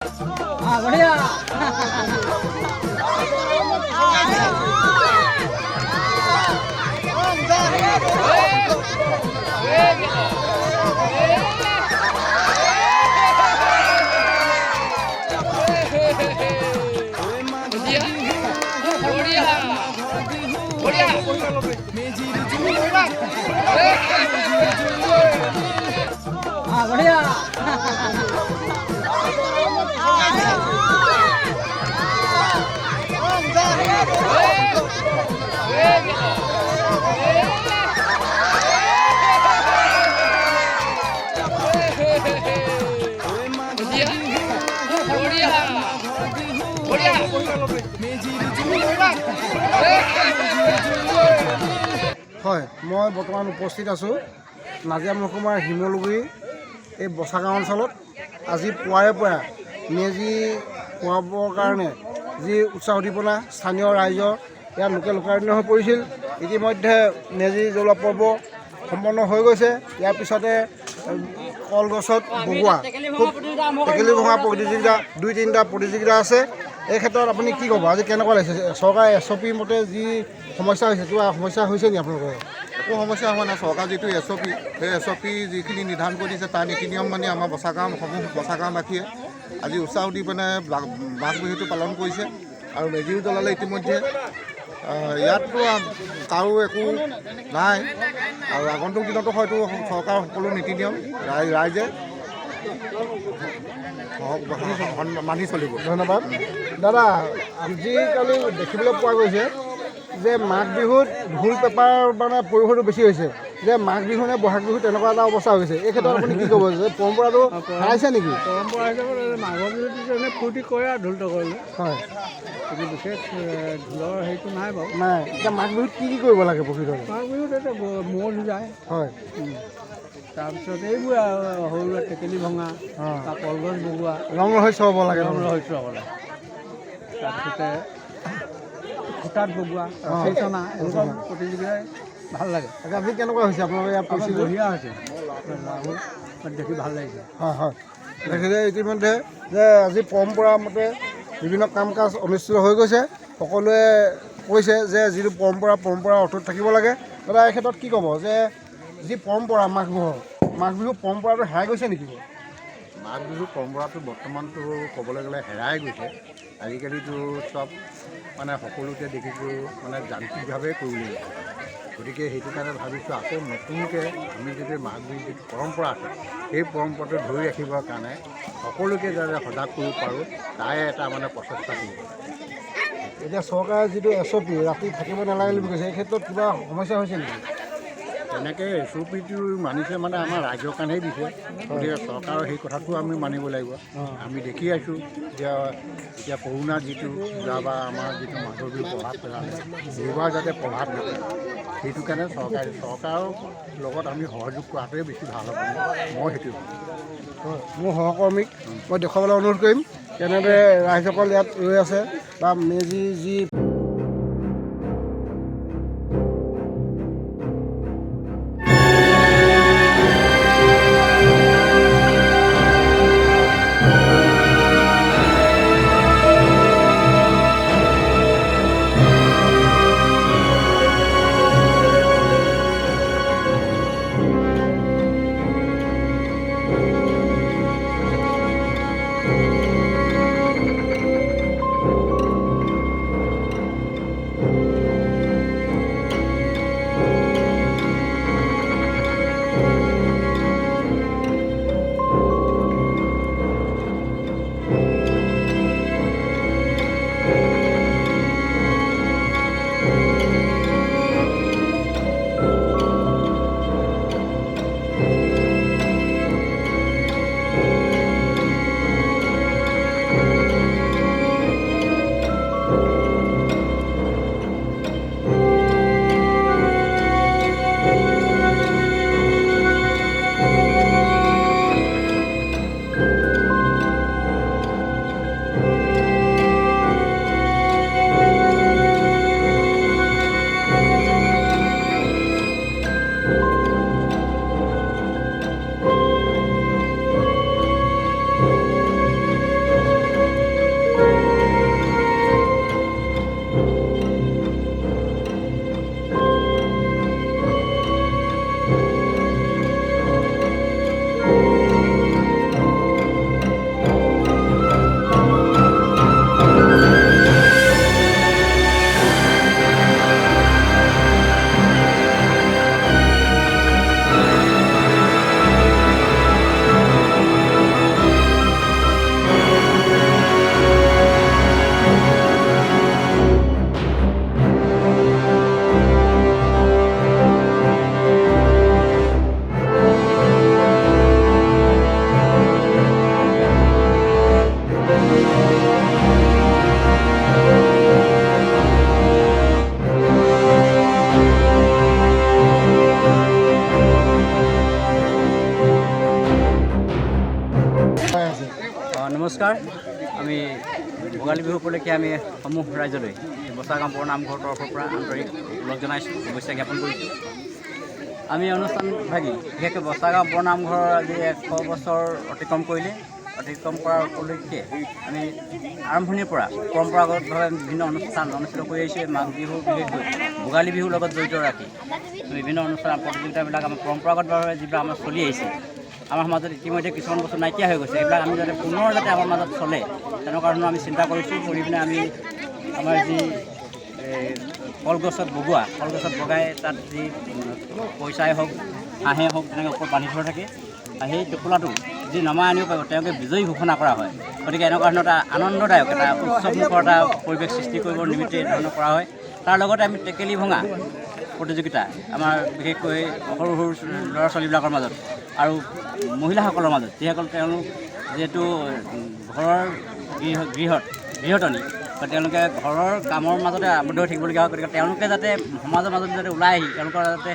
हाँ बढ़िया हाँ बढ़िया হয় মই বৰ্তমান উপস্থিত আছোঁ নাজিৰা মহকুমাৰ শিমলুগুৰি এই বচাগাঁও অঞ্চলত আজি পুৱাৰে পৰা মেজি খুৱাবৰ কাৰণে যি উৎসাহ উদ্দীপনা স্থানীয় ৰাইজৰ ইয়াত লোকে লোকাৰণ্য হৈ পৰিছিল। ইতিমধ্যে মেজি জ্বলোৱা পৰ্ব সম্পন্ন হৈ গৈছে। ইয়াৰ পিছতে কলগছত বগোৱা খুব টেকেলি ভঙা প্ৰতিযোগিতা 2-3টা প্ৰতিযোগিতা আছে। এই ক্ষেত্ৰত আপুনি কি ক'ব, আজি কেনেকুৱা লাগিছে? চৰকাৰে SOP মতে যি সমস্যা হৈছে, কিবা সমস্যা হৈছে নেকি আপোনালোকৰ? একো সমস্যা হোৱা নাই। চৰকাৰ যিটো SOP, সেই SOP যিখিনি নিৰ্ধাৰণ কৰি দিছে তাৰ নীতি নিয়ম মানে আমাৰ বচাগাঁওবাসীয়ে আজি উৎসাহ দি মানে মাঘ বিহুটো পালন কৰিছে আৰু মেজিও জ্বলালে ইতিমধ্যে। ইয়াততো কাৰো একো নাই আৰু আগন্তুক দিনতো হয়তো চৰকাৰৰ সকলো নীতি নিয়ম ৰাইজে মানি চলিব। ধন্যবাদ দাদা। আজিকালি দেখিবলৈ পোৱা গৈছে যে মাঘ বিহুত ঢোল পেপাৰ মানে পৰিসৰটো বেছি হৈছে, যে মাঘ বিহু নে বহাগ বিহু তেনেকুৱা এটা অৱস্থা হৈছে। এই ক্ষেত্ৰত আপুনি কি ক'ব, যে পৰম্পৰাটো হেৰাইছে নেকি? পৰম্পৰা হিচাপে মাঘৰ বিহুটো এনে ফূৰ্তি কৰে আৰু ঢোল কৰিলে হয়, কিন্তু বিশেষ ঢোলৰ হেৰিটো নাই বাৰু। নাই। এতিয়া মাঘ বিহুত কি কৰিব লাগে প্ৰকৃততে? মাঘ বিহুত এতিয়া ম'হ যায়, হয়, তাৰপিছত এইবোৰ আৰু সৰু সুৰা টেকেলি ভঙা বা কলগছ বগোৱা, ৰং ৰহস্য হ'ব লাগে। ৰহস্য হ'ব লাগে। তাৰপিছতে খুটাত বগোৱা, ৰছী টনা, এনেকুৱা প্ৰতিযোগিতাই ভাল লাগে। আজি কেনেকুৱা হৈছে আপোনালোকে ইয়াত পৰিস্থিতি? বঢ়িয়া হৈছে, দেখি ভাল লাগিছে। হয় হয়, দেখিছে ইতিমধ্যে যে আজি পৰম্পৰা মতে বিভিন্ন কাম কাজ অনুষ্ঠিত হৈ গৈছে। সকলোৱে কৈছে যে যিটো পৰম্পৰা অটুট থাকিব লাগে। দাদা এই ক্ষেত্ৰত কি ক'ব, যে যি পৰম্পৰা মাঘ বিহু পৰম্পৰাটো হেৰাই গৈছে নেকি? মাঘ বিহুৰ পৰম্পৰাটো বৰ্তমানটো ক'বলৈ গ'লে হেৰাই গৈছে। আজিকালিতো চব মানে সকলোতে দেখিছোঁ মানে যান্ত্ৰিকভাৱে কৰিব লাগিব। গতিকে সেইটো কাৰণে ভাবিছোঁ আকৌ নতুনকৈ আমি যদি মাঘ বিহুৰ যিটো পৰম্পৰা আছে সেই পৰম্পৰাটো ধৰি ৰাখিবৰ কাৰণে সকলোকে যাতে সজাগ কৰিব পাৰোঁ তাৰে এটা মানে প্ৰচেষ্টা কৰিব। এতিয়া চৰকাৰে যিটো SOP ৰাতি থাকিব নালাগে বুলি কৈছে, এই ক্ষেত্ৰত কিবা সমস্যা হৈছে নেকি? তেনেকৈ SOPটো মানিছে মানে আমাৰ ৰাইজৰ কাৰণেই দিছে। গতিকে চৰকাৰৰ সেই কথাটো আমি মানিব লাগিব। আমি দেখি আছোঁ যে এতিয়া কৰোণা যিটো যোৱাবাৰ আমাৰ যিটো মাঘৰ বিহু প্ৰভাৱ পেলালে, এইবাৰ যাতে প্ৰভাৱ নপৰে সেইটো কাৰণে চৰকাৰৰ লগত আমি সহযোগ কৰাটোৱে বেছি ভাল হ'ব। মই সেইটো হয়, মোৰ সহকৰ্মীক মই দেখুৱাবলৈ অনুৰোধ কৰিম কেনেদৰে ৰাইজসকল ইয়াত ৰৈ আছে বা মেজি যি আমি ভোগালী বিহু উপলক্ষে আমি সমূহ ৰাইজলৈ বচাগাঁও বৰ নামঘৰৰ তৰফৰ পৰা আন্তৰিক ওলগ জনাইছোঁ, শুভেচ্ছা জ্ঞাপন কৰিছোঁ। আমি অনুষ্ঠানভাগী বিশেষকৈ বচাগাঁও বৰ নামঘৰৰ আজি 100 বছৰ অতিক্ৰম কৰিলে। অতিক্ৰম কৰাৰ উপলক্ষে আমি আৰম্ভণিৰ পৰা পৰম্পৰাগতভাৱে বিভিন্ন অনুষ্ঠান অনুষ্ঠিত কৰি আহিছোঁ। মাঘ বিহু বিশেষকৈ ভোগালী বিহুৰ লগত জড়িত ৰাখি বিভিন্ন অনুষ্ঠান প্ৰতিযোগিতাবিলাক আমাৰ পৰম্পৰাগতভাৱে যিবিলাক আমাৰ চলি আহিছে, আমাৰ সমাজত ইতিমধ্যে কিছুমান বস্তু নাইকিয়া হৈ গৈছে, এইবিলাক আমি যাতে পুনৰ যাতে আমাৰ মাজত চলে তেনেকুৱা ধৰণৰ আমি চিন্তা কৰিছোঁ। কৰি পিনে আমি আমাৰ যি কলগছত বগাই তাত যি পইচাই হওক হাঁহেই হওক তেনেকৈ ওপৰত বান্ধি থোৱা থাকে, সেই টোপোলাটো যি নমাই আনিব পাৰিব তেওঁলোকে বিজয়ী ঘোষণা কৰা হয়। গতিকে এনেকুৱা ধৰণৰ এটা আনন্দদায়ক এটা উৎসৱমুখৰ এটা পৰিৱেশ সৃষ্টি কৰিবৰ নিমিত্তে এই ধৰণৰ কৰা হয়। তাৰ লগতে আমি টেকেলি ভঙা প্ৰতিযোগিতা আমাৰ বিশেষকৈ সৰু সৰু ল'ৰা ছোৱালীবিলাকৰ মাজত আৰু মহিলাসকলৰ মাজত, যিসকল তেওঁলোক যিহেতু ঘৰৰ গৃহতনী বা তেওঁলোকে ঘৰৰ কামৰ মাজতে আবদ্ধ হৈ থাকিবলগীয়া হয়। গতিকে তেওঁলোকে যাতে সমাজৰ মাজত যাতে ওলাই আহি তেওঁলোকৰ যাতে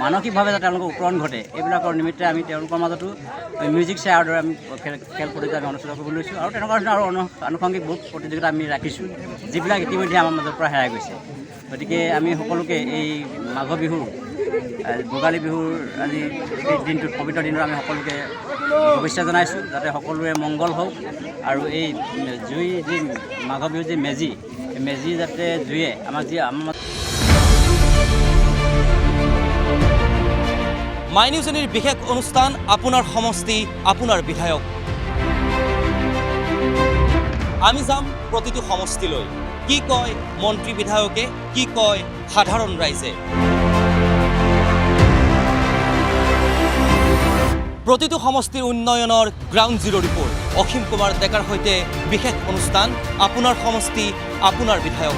মানসিকভাৱে যাতে তেওঁলোকৰ উত্তৰণ ঘটে, এইবিলাকৰ নিমিত্তে আমি তেওঁলোকৰ মাজতো মিউজিক চেয়াৰৰ দৰে আমি খেল প্ৰতিযোগিতা আমি অনুষ্ঠিত কৰিব লৈছোঁ। আৰু তেনেকুৱা ধৰণৰ আৰু আনুষংগিক বহুত প্ৰতিযোগিতা আমি ৰাখিছোঁ, যিবিলাক ইতিমধ্যে আমাৰ মাজৰ পৰা হেৰাই গৈছে। গতিকে আমি সকলোকে এই মাঘ বিহুৰ ভোগালী বিহুৰ আজি এই দিনটোত পবিত্ৰ দিনত আমি সকলোকে শুভেচ্ছা জনাইছোঁ, যাতে সকলোৰে মংগল হওক। আৰু এই জুই যি মাঘ বিহুৰ যি মেজি, এই মেজি যাতে জুয়ে আমাৰ মাই নিউজনিৰ বিশেষ অনুষ্ঠান আপোনাৰ সমষ্টি আপোনাৰ বিধায়ক। আমি যাম প্ৰতিটো সমষ্টিলৈ, কি কয় মন্ত্ৰী বিধায়কে, কি কয় সাধাৰণ ৰাইজে। প্ৰতিটো সমষ্টিৰ উন্নয়নৰ গ্ৰাউণ্ড জিৰ' ৰিপৰ্ট অসীম কুমাৰ ডেকাৰ সৈতে বিশেষ অনুষ্ঠান আপোনাৰ সমষ্টি আপোনাৰ বিধায়ক।